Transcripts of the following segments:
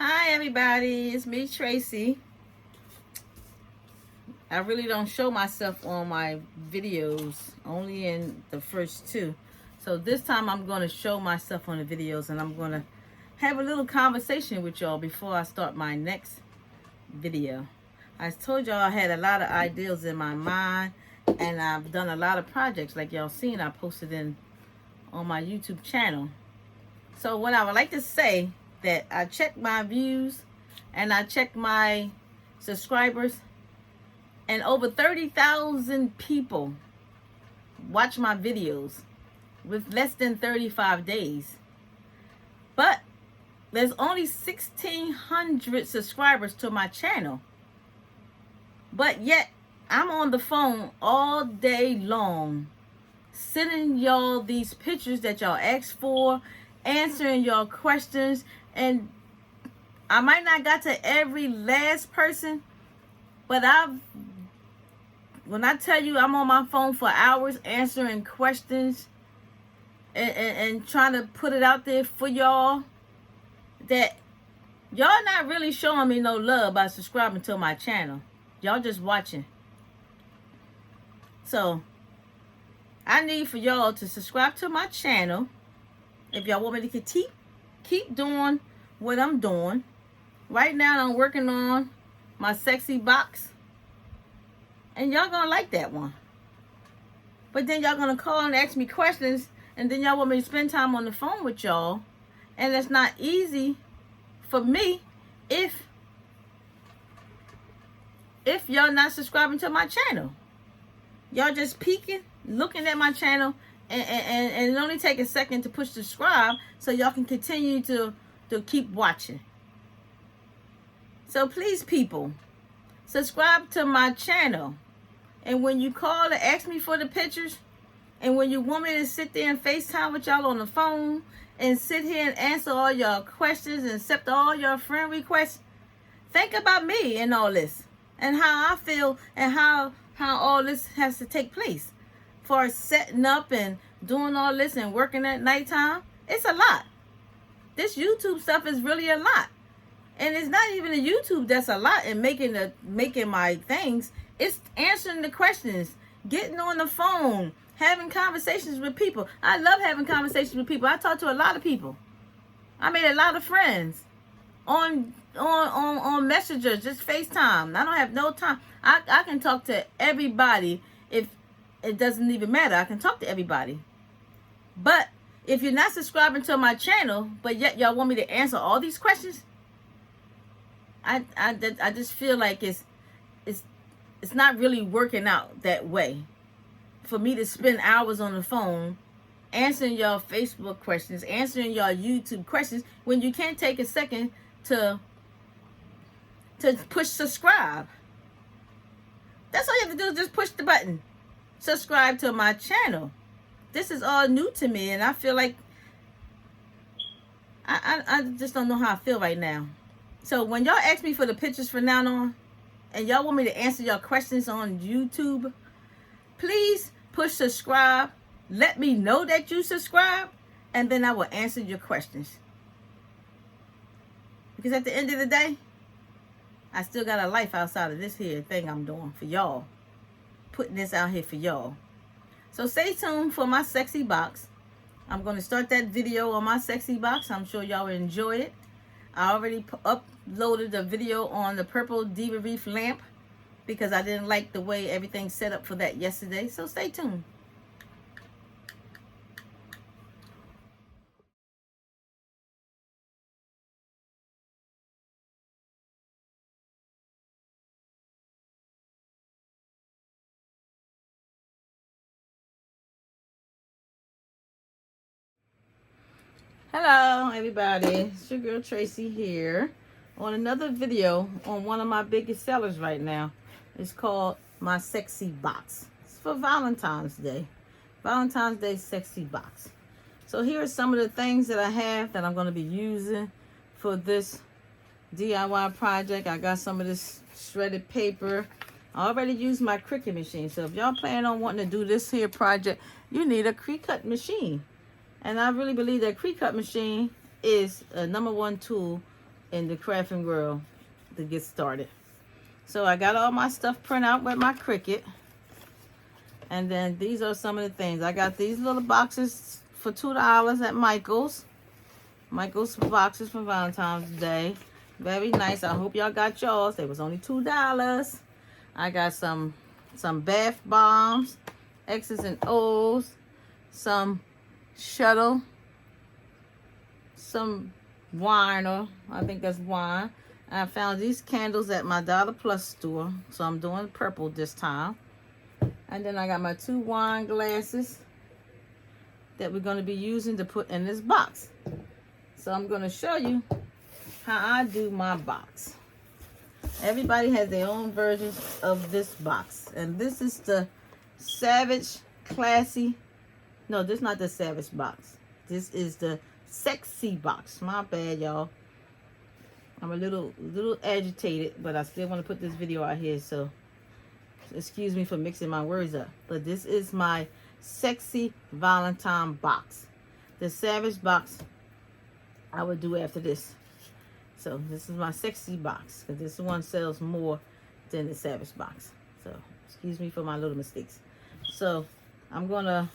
Hi everybody, it's me Tracy. I really don't show myself on my videos, only in the first two. So this time I'm going to show myself on the videos, and I'm going to have a little conversation with y'all before I start my next video. I told y'all I had a lot of ideas in my mind, and I've done a lot of projects like y'all seen. I posted on my YouTube channel. So what I would like to say, that I check my views and I check my subscribers, and over 30,000 people watch my videos with less than 35 days. But there's only 1,600 subscribers to my channel. But yet I'm on the phone all day long sending y'all these pictures that y'all asked for, answering your questions, and I might not got to every last person, but when I tell you I'm on my phone for hours answering questions and trying to put it out there for y'all, that y'all not really showing me no love by subscribing to my channel. Y'all just watching. So I need for y'all to subscribe to my channel if y'all want me to keep doing what I'm doing. Right now I'm working on my sexy box, and y'all gonna like that one. But then y'all gonna call and ask me questions, and then y'all want me to spend time on the phone with y'all, and it's not easy for me if y'all not subscribing to my channel. Y'all just peeking, looking at my channel, and it only take a second to push subscribe so y'all can continue to keep watching. So please, people, subscribe to my channel. And when you call to ask me for the pictures, and when you want me to sit there and FaceTime with y'all on the phone and sit here and answer all your questions and accept all your friend requests, think about me and all this, and how I feel, and how all this has to take place. For setting up and doing all this and working at nighttime, it's a lot. This YouTube stuff is really a lot. And it's not even the YouTube that's a lot in making my things. It's answering the questions, getting on the phone, having conversations with people. I love having conversations with people. I talk to a lot of people. I made a lot of friends on Messenger, just FaceTime. I don't have no time. I can talk to everybody. If it doesn't even matter, I can talk to everybody. But if you're not subscribing to my channel, but yet y'all want me to answer all these questions, I just feel like it's not really working out that way for me to spend hours on the phone answering y'all Facebook questions, answering y'all YouTube questions, when you can't take a second to push subscribe. That's all you have to do, is just push the button. Subscribe to my channel. This is all new to me, and I feel like I just don't know how I feel right now. So when y'all ask me for the pictures from now on, and y'all want me to answer your questions on YouTube, please push subscribe. Let me know that you subscribe, and then I will answer your questions. Because at the end of the day, I still got a life outside of this here thing I'm doing for y'all. Putting this out here for y'all. So stay tuned for my sexy box. I'm going to start that video on my sexy box. I'm sure y'all will enjoy it. I already uploaded the video on the purple Diva Reef lamp because I didn't like the way everything's set up for that yesterday. So stay tuned. Hello everybody, it's your girl Tracy here on another video on one of my biggest sellers right now. It's called my sexy box. It's for Valentine's Day. Valentine's Day sexy box. So here are some of the things that I have that I'm going to be using for this DIY project. I got some of this shredded paper. I already used my Cricut machine. So if y'all plan on wanting to do this here project, you need a Cricut machine. And I really believe that Cricut machine is a #1 tool in the crafting world to get started. So I got all my stuff printed out with my Cricut. And then these are some of the things. I got these little boxes for $2 at Michael's. Michael's boxes for Valentine's Day. Very nice. I hope y'all got yours. They was only $2. I got some bath bombs, X's and O's, some shuttle, some wine, or I think that's wine. I found these candles at my Dollar Plus store, so I'm doing purple this time. And then I got my 2 wine glasses that we're going to be using to put in this box. So I'm going to show you how I do my box. Everybody has their own versions of this box. And this is the Savage Classy. No, this is not the Savage box. This is the Sexy box. My bad, y'all. I'm a little agitated, but I still want to put this video out here, so excuse me for mixing my words up. But this is my Sexy Valentine box. The Savage box I would do after this. So this is my Sexy box, because this one sells more than the Savage box. So excuse me for my little mistakes. So I'm gonna,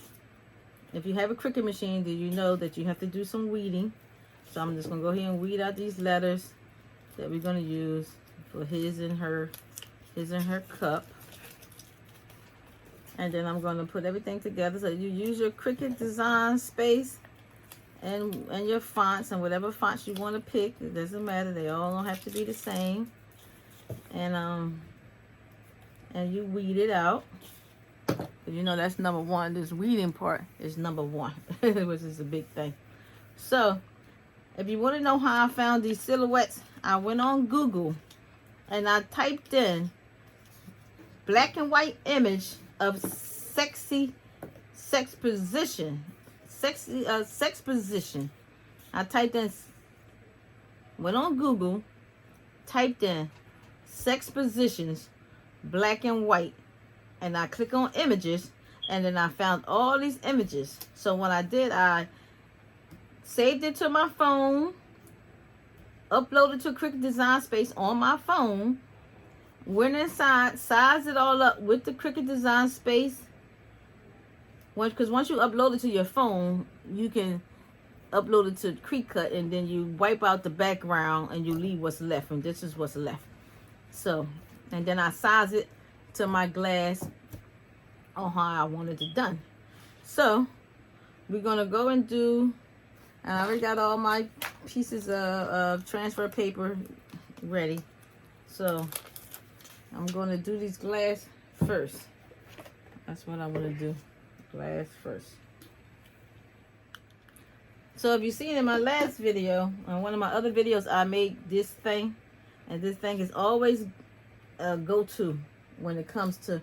if you have a Cricut machine, then you know that you have to do some weeding. So I'm just gonna go ahead and weed out these letters that we're gonna use for his and her cup. And then I'm gonna put everything together. So you use your Cricut design space and your fonts and whatever fonts you want to pick. It doesn't matter. They all don't have to be the same. And you weed it out. You know that's number one. This weeding part is number one, which is a big thing. So if you want to know how I found these silhouettes, I went on Google and I typed in black and white image of sex position. Sex position. I typed in, went on Google, typed in sex positions, black and white, and I click on images, and then I found all these images. So what I did, I saved it to my phone, uploaded to Cricut Design Space on my phone, went inside, sized it all up with the Cricut Design Space. Because once you upload it to your phone, you can upload it to Cricut, and then you wipe out the background and you leave what's left, and this is what's left. So, and then I size it to my glass on how I wanted it done. So we're gonna go and do, and I already got all my pieces of transfer paper ready. So I'm gonna do these glass first. That's what I want to do. Glass first. So if you've seen in my last video, on one of my other videos, I made this thing, and this thing is always a go-to when it comes to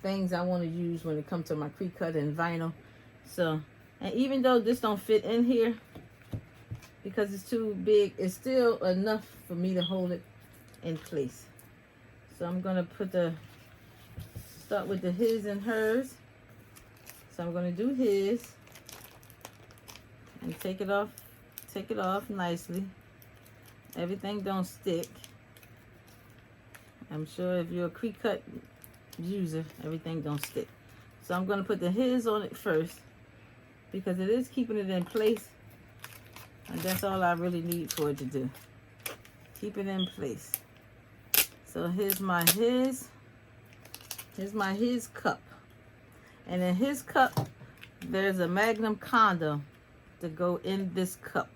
things I want to use when it comes to my Cricut and vinyl. So, and even though this don't fit in here because it's too big, it's still enough for me to hold it in place. So I'm gonna start with the his and hers. So I'm going to do his and take it off nicely. Everything don't stick. I'm sure if you're a Cricut user, everything don't stick. So I'm going to put the his on it first because it is keeping it in place. And that's all I really need for it to do. Keep it in place. So here's my his cup. And in his cup, there's a magnum condom to go in this cup.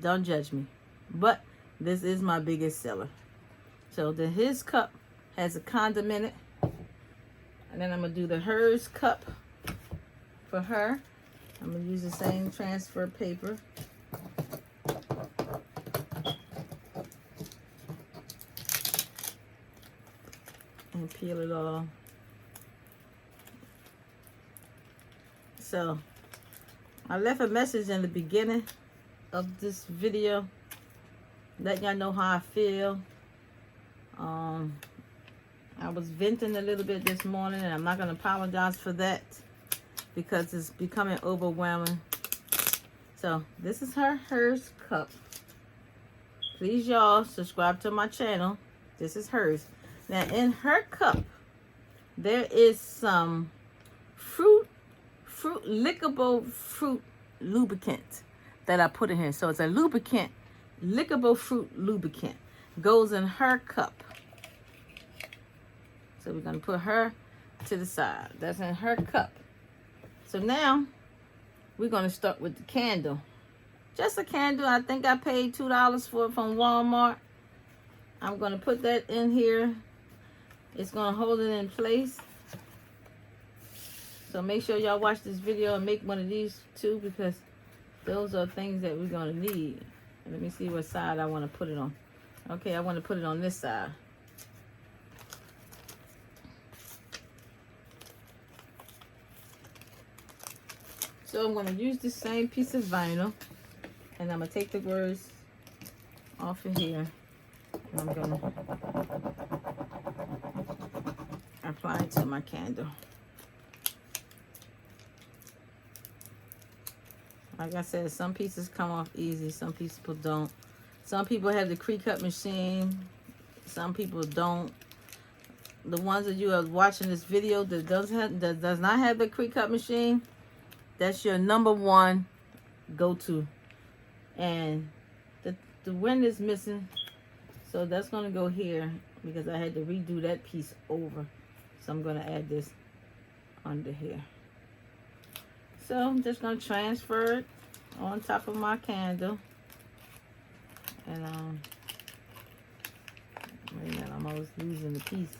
Don't judge me. But this is my biggest seller. So his cup has a condom in it. And then I'm going to do the hers cup for her. I'm going to use the same transfer paper. And peel it all. So I left a message in the beginning of this video letting y'all know how I feel. I was venting a little bit this morning, and I'm not going to apologize for that because it's becoming overwhelming. So this is hers cup. please y'all subscribe to my channel. This is hers. Now in her cup, there is some lickable fruit lubricant that I put in here. So it's a lubricant, lickable fruit lubricant. Goes in her cup. So we're going to put her to the side. That's in her cup. So now we're going to start with the candle. Just a candle. I think I paid $2 for it from Walmart. I'm going to put that in here. It's going to hold it in place. So make sure y'all watch this video and make one of these too, because those are things that we're going to need. And let me see what side I want to put it on. Okay, I want to put it on this side. So I'm going to use the same piece of vinyl, and I'm going to take the words off of here, and I'm going to apply it to my candle. Like I said, some pieces come off easy, some people don't. Some people have the Cricut machine, some people don't. The ones that you are watching this video that does not have the Cricut machine, that's your number one go-to. And the wind is missing, so that's going to go here because I had to redo that piece over. So I'm going to add this under here. So I'm just going to transfer it on top of my candle. And wait a minute, I'm always losing the piece.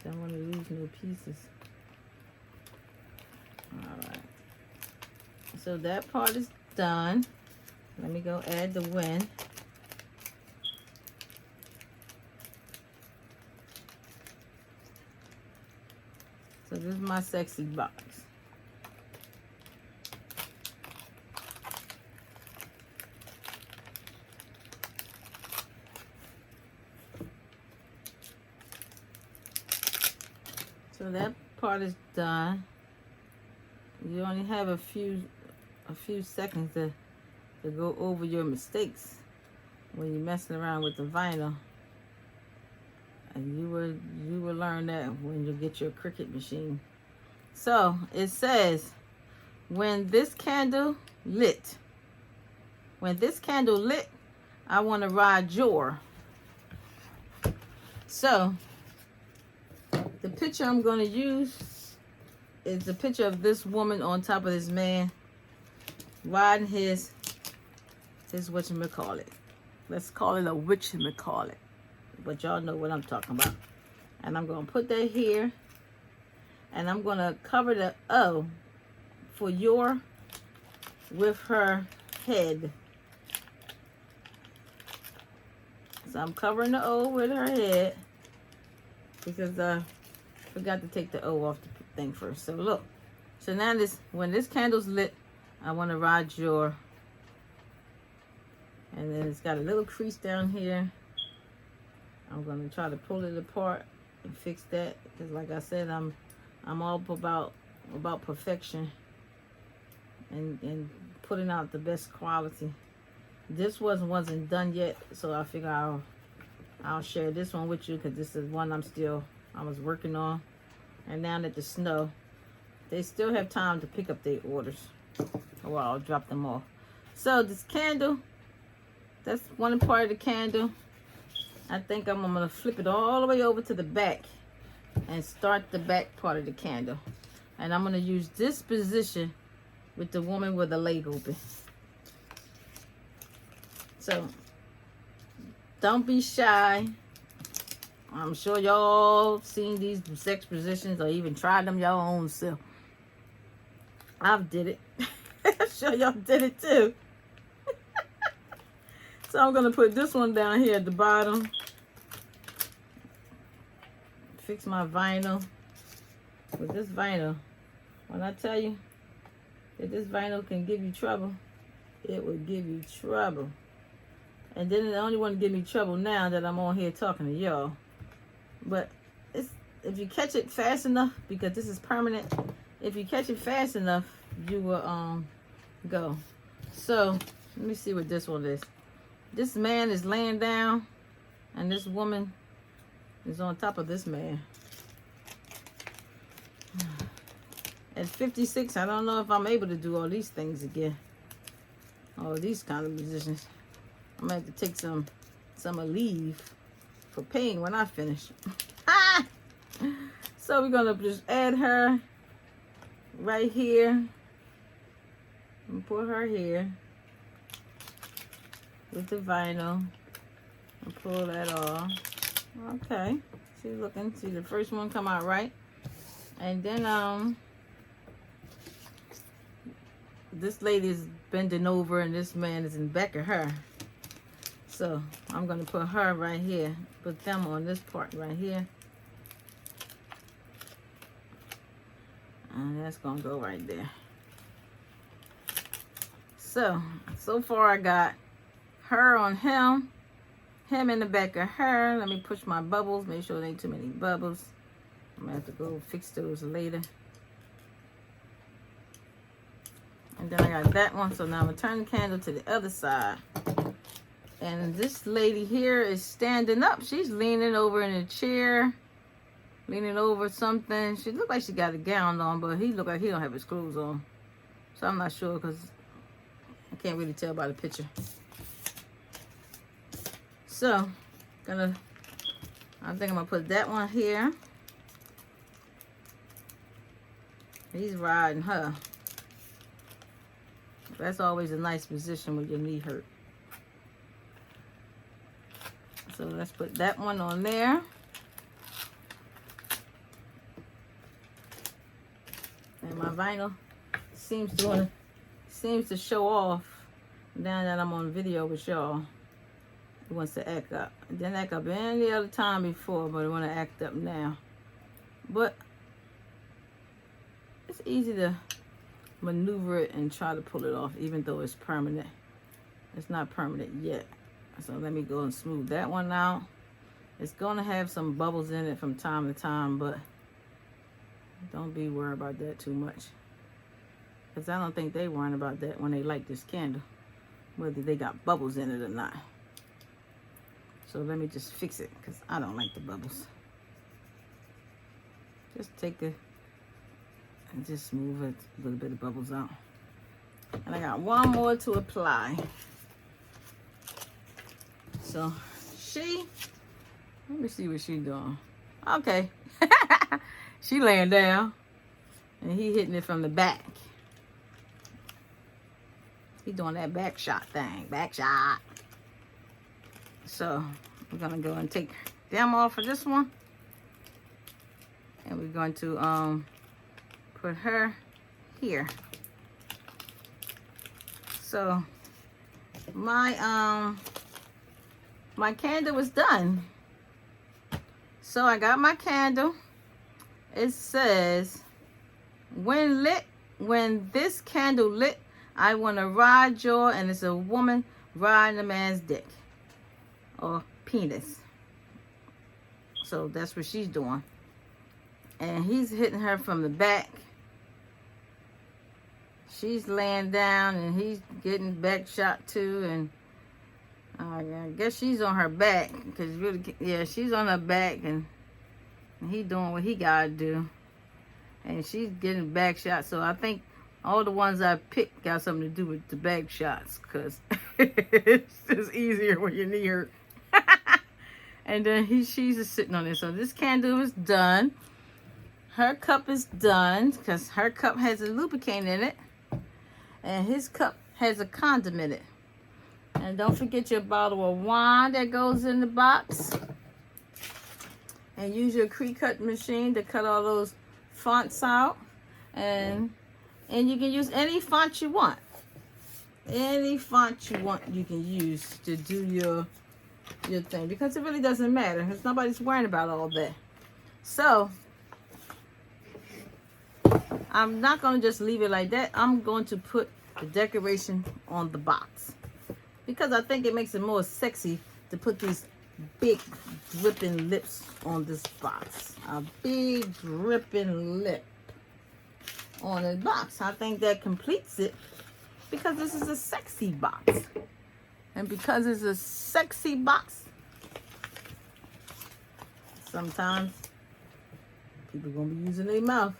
Don't want to lose no pieces. Alright. So that part is done. Let me go add the wind. So this is my sexy box. So that part is done. You only have a few seconds to go over your mistakes when you're messing around with the vinyl. And you will learn that when you get your Cricut machine. So it says, when this candle lit, I want to ride your. So the picture I'm going to use is the picture of this woman on top of this man riding his whatchamacallit. Let's call it a whatchamacallit. But y'all know what I'm talking about. And I'm going to put that here. And I'm going to cover the O for your with her head. So I'm covering the O with her head because I forgot to take the O off the thing first. So look. So now when this candle's lit, I want to ride your. And then it's got a little crease down here. I'm going to try to pull it apart and fix that, because like I said, I'm all about perfection and putting out the best quality. This wasn't done yet, so I figure I'll share this one with you, because this is one I was working on. And now that the snow, they still have time to pick up their orders, or I'll drop them off. So this candle, that's one part of the candle. I think I'm going to flip it all the way over to the back and start the back part of the candle. And I'm going to use this position with the woman with the leg open. So don't be shy. I'm sure y'all seen these sex positions or even tried them your own self. I've did it. I'm sure y'all did it too. So I'm going to put this one down here at the bottom. Fix my vinyl. With this vinyl, when I tell you that this vinyl can give you trouble, it will give you trouble. And then it only want to give me trouble now that I'm on here talking to y'all. But if you catch it fast enough, because this is permanent, if you catch it fast enough, you will go. So let me see what this one is. This man is laying down, and this woman is on top of this man. At 56, I don't know if I'm able to do all these things again. All these kind of positions. I'm gonna have to take some leave for pain when I finish. So we're gonna just add her right here and put her here with the vinyl and pull that off. Okay, she's looking. See the first one come out right, and then this lady is bending over and this man is in back of her. So I'm gonna put her right here. Put them on this part right here. And that's gonna go right there. So far I got her on him in the back of her. Let me push my bubbles, make sure there ain't too many bubbles. I'm gonna have to go fix those later. And then I got that one. So now I'm gonna turn the candle to the other side. And this lady here is standing up. She's leaning over in a chair, leaning over something. She look like she got a gown on, but he look like he don't have his clothes on. So I'm not sure because I can't really tell by the picture. So, I think I'm gonna put that one here. He's riding her. That's always a nice position when your knee hurt. So let's put that one on there. And my vinyl seems to show off now that I'm on video with y'all. It wants to act up. It didn't act up any other time before, but it want to act up now. But it's easy to maneuver it and try to pull it off, even though it's permanent. It's not permanent yet. So let me go and smooth that one out. It's going to have some bubbles in it from time to time, but don't be worried about that too much. Because I don't think they worrying about that when they light this candle, whether they got bubbles in it or not. So let me just fix it, because I don't like the bubbles. Just take it and just smooth it, a little bit of bubbles out. And I got one more to apply. So let me see what she's doing. Okay. She laying down and he hitting it from the back. He doing that back shot thing, back shot. So we're gonna go and take them off of this one. And we're going to put her here. So my candle was done. So I got my candle. It says, when this candle lit, I want to ride your, and it's a woman riding a man's dick or penis. So that's what she's doing. And he's hitting her from the back. She's laying down and he's getting back shot too. And I guess she's on her back, because really, yeah, she's on her back, and he doing what he gotta do, and she's getting back shots. So I think all the ones I picked got something to do with the back shots, because it's just easier when your knee hurt. And then she's just sitting on it. So this candle is done. Her cup is done, because her cup has a lubricant in it, and his cup has a condom in it. And don't forget your bottle of wine that goes in the box. And use your Cricut machine to cut all those fonts out. And you can use any font you want. Any font you want, you can use to do your thing. Because it really doesn't matter, because nobody's worrying about all that. So I'm not going to just leave it like that. I'm going to put the decoration on the box, because I think it makes it more sexy to put these big dripping lips on this box. A big dripping lip on the box. I think that completes it, because this is a sexy box. And because it's a sexy box, sometimes people gonna be using their mouth.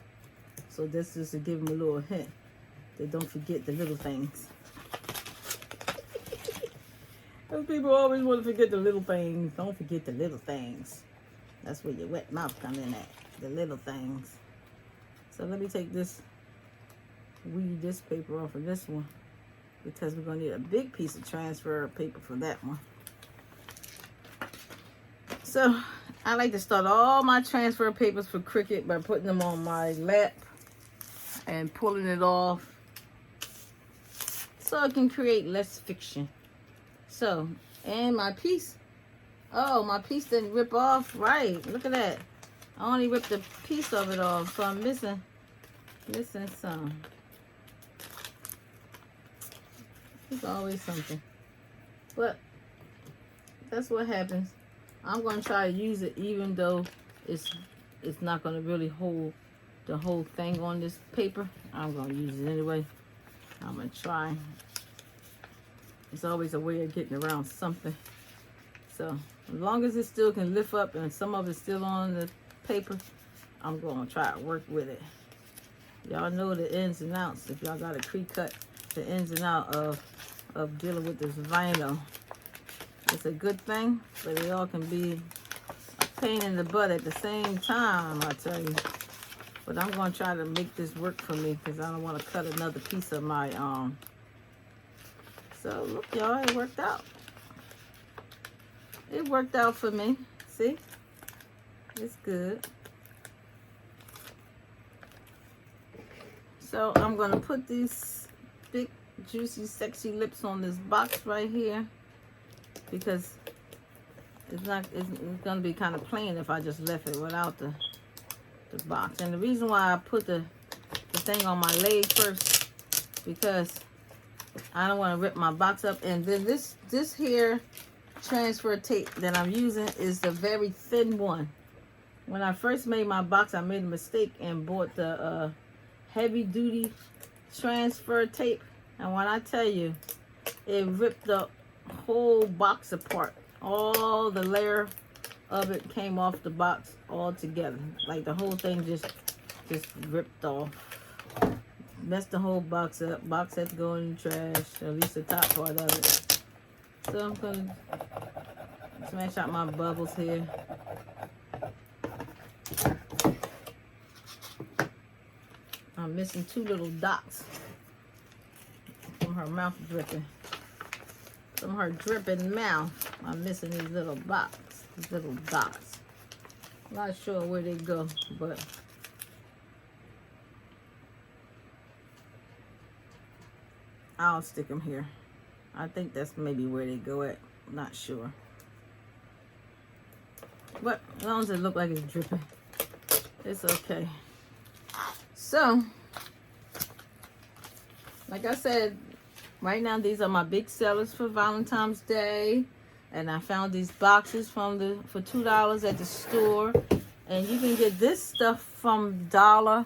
So this is to give them a little hint. They don't forget the little things. Those people always want to forget the little things. Don't forget the little things. That's where your wet mouth come in at. The little things. So let me take this, weed this paper off of this one, because we're going to need a big piece of transfer paper for that one. So I like to start all my transfer papers for Cricut by putting them on my lap and pulling it off so it can create less friction. So, and my piece, oh, my piece didn't rip off. Right, look at that. I only ripped a piece of it off, so I'm missing some. There's always something. But that's what happens. I'm going to try to use it even though it's not going to really hold the whole thing on this paper. I'm going to use it anyway. I'm going to try. There's always a way of getting around something. So as long as it still can lift up and some of it's still on the paper, I'm going to try to work with it. Y'all know the ins and outs. If y'all got a Cricut, the ins and out of dealing with this vinyl. It's a good thing, but it all can be a pain in the butt at the same time, I tell you. But I'm going to try to make this work for me because I don't want to cut another piece of my So look, y'all, it worked out. It worked out for me. See? It's good. So I'm going to put these big, juicy, sexy lips on this box right here, because it's going to be kind of plain if I just left it without the box. And the reason why I put the thing on my leg first, because I don't want to rip my box up. And then this here transfer tape that I'm using is the very thin one. When I first made my box, I made a mistake and bought the heavy duty transfer tape. And when I tell you, it ripped the whole box apart. All the layer of it came off the box all together. Like the whole thing just ripped off. Messed the whole box up. Box had to go in the trash, at least the top part of it. So I'm gonna smash out my bubbles here. I'm missing 2 little dots from her mouth dripping. From her dripping mouth, I'm missing these little dots. Not sure where they go, but I'll stick them here. I think that's maybe where they go at. Not sure. But as long as it looks like it's dripping, it's okay. So, like I said, right now these are my big sellers for Valentine's Day. And I found these boxes for $2 at the store. And you can get this stuff from Dollar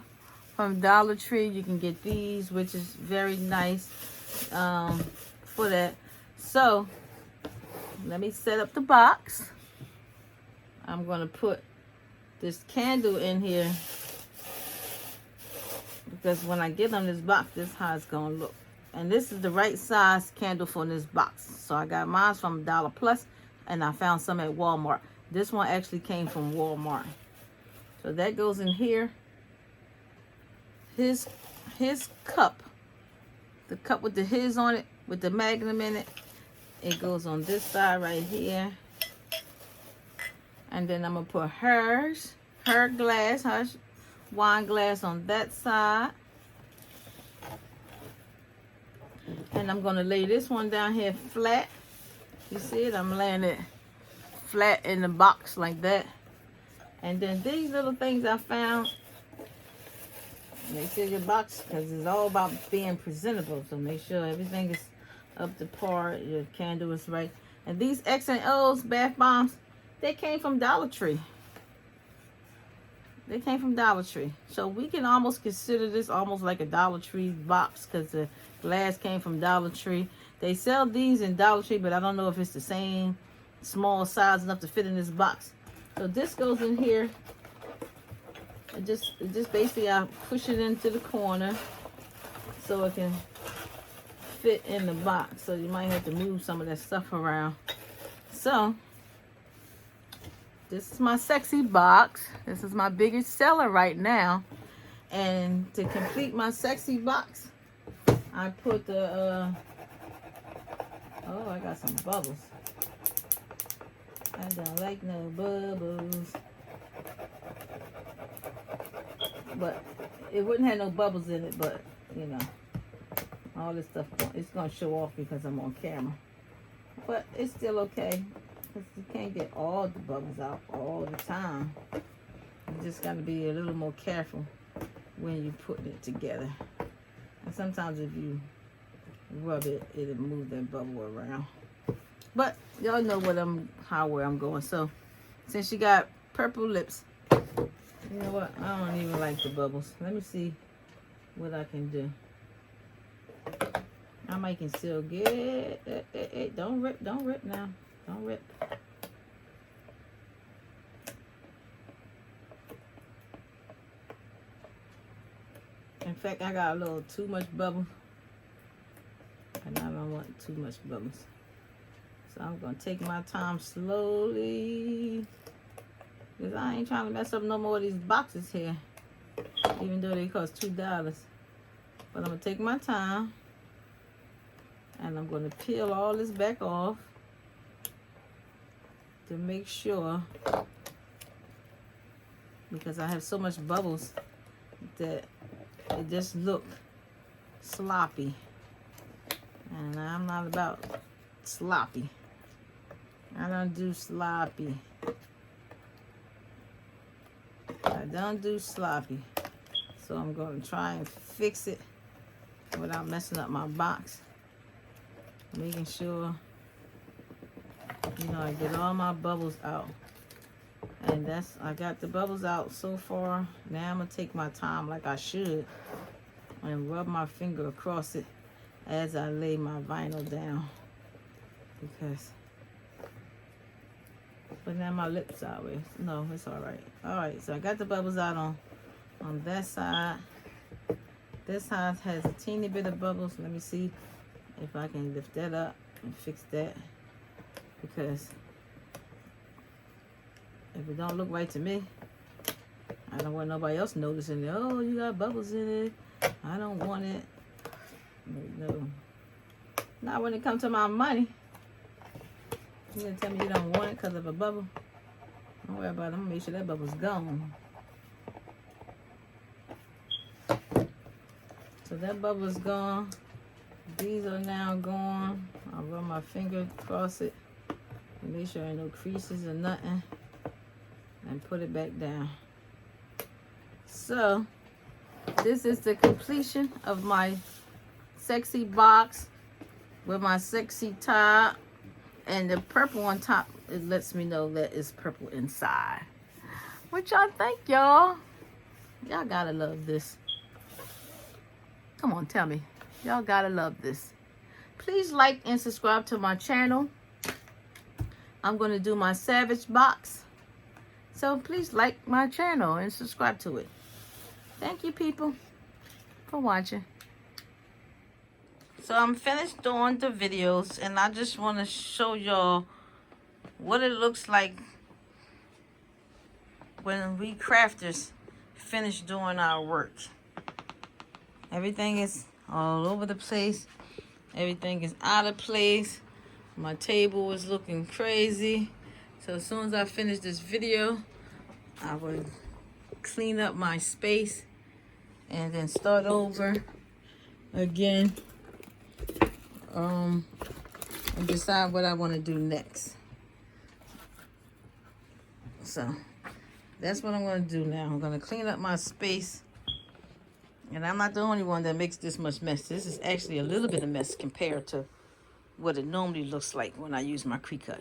Tree. You can get these, which is very nice for that. So, let me set up the box. I'm going to put this candle in here, because when I get them this box, this is how it's going to look. And this is the right size candle for this box. So I got mine from Dollar Plus, and I found some at Walmart. This one actually came from Walmart. So that goes in here. His cup, the cup with the his on it, with the magnum in it, it goes on this side right here. And then I'm gonna put her glass, her wine glass on that side. And I'm going to lay this one down here flat. You see it? I'm laying it flat in the box like that. And then these little things I found, make sure your box, because it's all about being presentable. So make sure everything is up to par, your candle is right. And these X and O's bath bombs, they came from Dollar Tree. They came from Dollar Tree. So we can almost consider this almost like a Dollar Tree box, because the glass came from Dollar Tree. They sell these in Dollar Tree, but I don't know if it's the same small size enough to fit in this box. So this goes in here. It just basically I push it into the corner so it can fit in the box. So you might have to move some of that stuff around. So this is my sexy box. This is my biggest seller right now. And to complete my sexy box, I put the oh, I got some bubbles. I don't like no bubbles. But it wouldn't have no bubbles in it, but you know, all this stuff, it's gonna show off because I'm on camera. But it's still okay, because you can't get all the bubbles out all the time. You just gotta be a little more careful when you putting it together. And sometimes if you rub it, it'll move that bubble around. But y'all know where I'm going. So since you got purple lips, you know what? I don't even like the bubbles. Let me see what I can do. I might can still get it. Don't rip now. Don't rip. In fact, I got a little too much bubble. And I don't want too much bubbles. So I'm going to take my time slowly. Because I ain't trying to mess up no more of these boxes here. Even though they cost $2. But I'm going to take my time. And I'm going to peel all this back off. To make sure. Because I have so much bubbles. That it just look sloppy. And I'm not about sloppy. I don't do sloppy. I don't do sloppy. So I'm going to try and fix it without messing up my box. Making sure, you know, I get all my bubbles out. And I got the bubbles out so far. Now I'm going to take my time like I should and rub my finger across it as I lay my vinyl down. But now my lips are with. No, it's all right. All right, so I got the bubbles out on that side. This side has a teeny bit of bubbles. Let me see if I can lift that up and fix that. Because if it don't look right to me, I don't want nobody else noticing it. Oh, you got bubbles in it. I don't want it. No. Not when it comes to my money. You gonna tell me you don't want it because of a bubble? Don't worry about it. I'm gonna make sure that bubble's gone. So that bubble's gone. These are now gone. I'll run my finger across it and make sure there ain't no creases or nothing. And put it back down. So this is the completion of my sexy box with my sexy top. And the purple on top, it lets me know that it's purple inside. What y'all think, y'all? Y'all gotta love this. Come on, tell me. Y'all gotta love this. Please like and subscribe to my channel. I'm gonna do my Savage box. So please like my channel and subscribe to it. Thank you, people, for watching. So I'm finished doing the videos, and I just want to show y'all what it looks like when we crafters finish doing our work. Everything is all over the place. Everything is out of place. My table is looking crazy. So as soon as I finish this video, I will clean up my space and then start over again. And decide what I want to do next. So that's what I'm going to do now. I'm going to clean up my space. And I'm not the only one that makes this much mess. This is actually a little bit of mess compared to what it normally looks like when I use my Cricut.